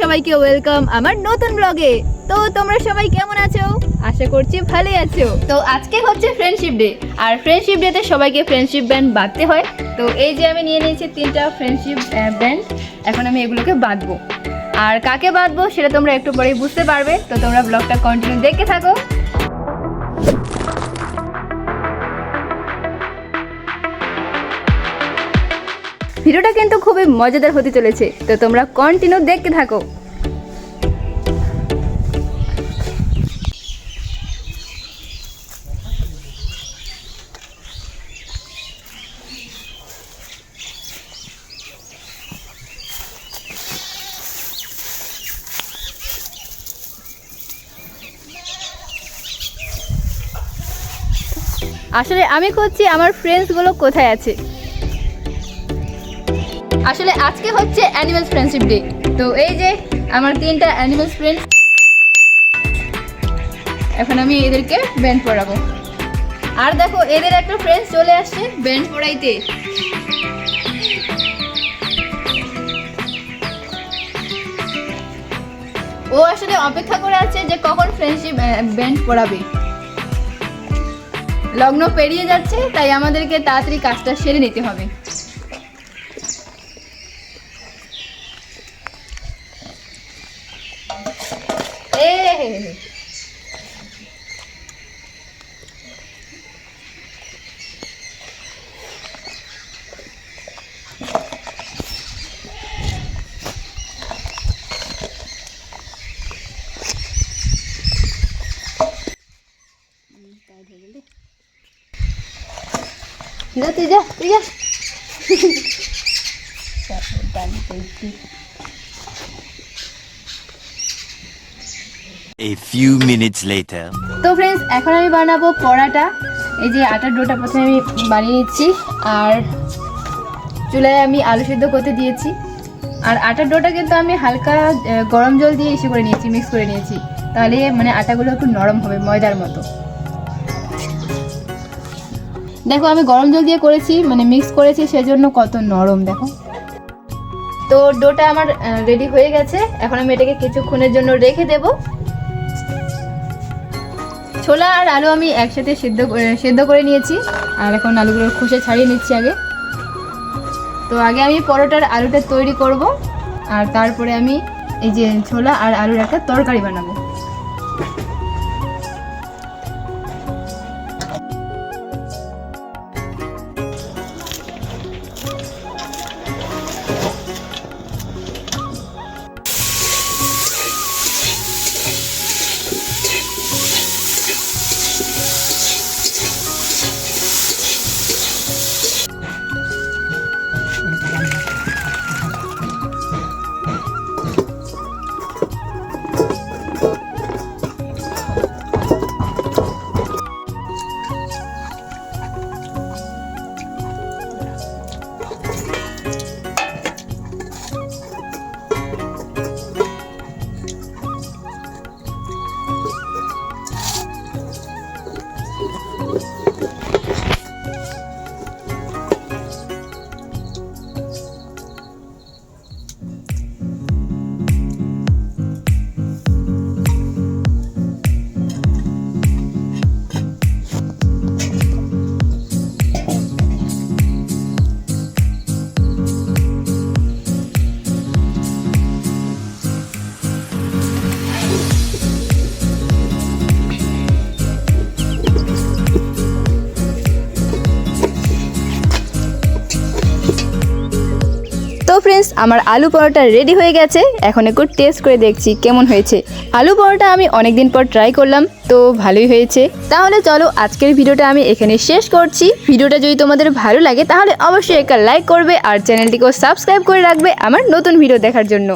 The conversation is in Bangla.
সবাইকে ওয়েলকাম আমার নতুন ব্লগে। তো তোমরা সবাই কেমন আছো? আশা করছি ভালোই আছো। তো আজকে হচ্ছে ফ্রেন্ডশিপ ডে, আর ফ্রেন্ডশিপ ডেতে সবাইকে ফ্রেন্ডশিপ ব্যান্ড বাঁধতে হয়। তো এই যে আমি নিয়ে নিয়েছি 3টা ফ্রেন্ডশিপ ব্যান্ড। এখন আমি এগুলোকে বাঁধবো, আর কাকে বাঁধবো সেটা তোমরা একটু পরেই বুঝতে পারবে। তো তোমরা ব্লগটা কন্টিনিউ দেখতে থাকো। ভিডিওটা কিন্তু খুবই মজাদার হতে চলেছে, তো তোমরা কন্টিনিউ দেখতে থাকো। আসলে আমি খুঁজছি আমার ফ্রেন্ডসগুলো কোথায় আছে। আসলে আজকে হচ্ছে অ্যানিমাল ফ্রেন্ডশিপ ডে। তো এই যে আমার 3টা অ্যানিমাল ফ্রেন্ড, এখন আমি এদেরকে ব্যান্ড পরাবো। আর দেখো এদের একটা ফ্রেন্ড চলে আসছে ব্যান্ড পরাইতে। ও আসলে অপেক্ষা করে আছে যে কখন ফ্রেন্ডশিপ ব্যান্ড পরাবে। লগ্ন পেরিয়ে যাচ্ছে, তাই আমাদেরকে তাড়াতাড়ি কাজটা সেরে নিতে হবে। তুই যা তুই যা। A few minutes later. তো ফ্রেন্ডস, এখন আমি বানাবো পরাটা। এই যে আটার ডোটা প্রথমে আমি বানিয়ে নিচ্ছি, আর চুলায় আমি আলু সিদ্ধ করতে দিয়েছি। আর আটার ডোটা কিন্তু আমি হালকা গরম জল দিয়ে ইসে করে নিয়েছি, মিক্স করে নিয়েছি, তাহলে মানে আটাগুলো একটু নরম হবে ময়দার মতো। দেখো আমি গরম জল দিয়ে করেছি, মানে মিক্স করেছি, সেজন্য কত নরম দেখো। তো ডোটা আমার রেডি হয়ে গেছে। এখন আমি এটাকে কিছুক্ষণের জন্য রেখে দেব। ছোলা আর আলু আমি একসাথে সেদ্ধ করে নিয়েছি, আর এখন আলুগুলোর খোসা ছাড়িয়ে নিচ্ছি আগে। তো আগে আমি পরোটার আলুটা তৈরি করব, আর তারপরে আমি এই যে ছোলা আর আলুর একটা তরকারি বানাবো। তো ফ্রেন্ডস, আমার আলু পরোটা রেডি হয়ে গেছে। এখন একটু টেস্ট করে দেখছি কেমন হয়েছে। আলু পরোটা আমি অনেকদিন পর ট্রাই করলাম, তো ভালোই হয়েছে। তাহলে চলো আজকের ভিডিওটা আমি এখানে শেষ করছি। ভিডিওটা যদি তোমাদের ভালো লাগে তাহলে অবশ্যই একটা লাইক করবে, আর চ্যানেলটিকেও সাবস্ক্রাইব করে রাখবে আমার নতুন ভিডিও দেখার জন্য।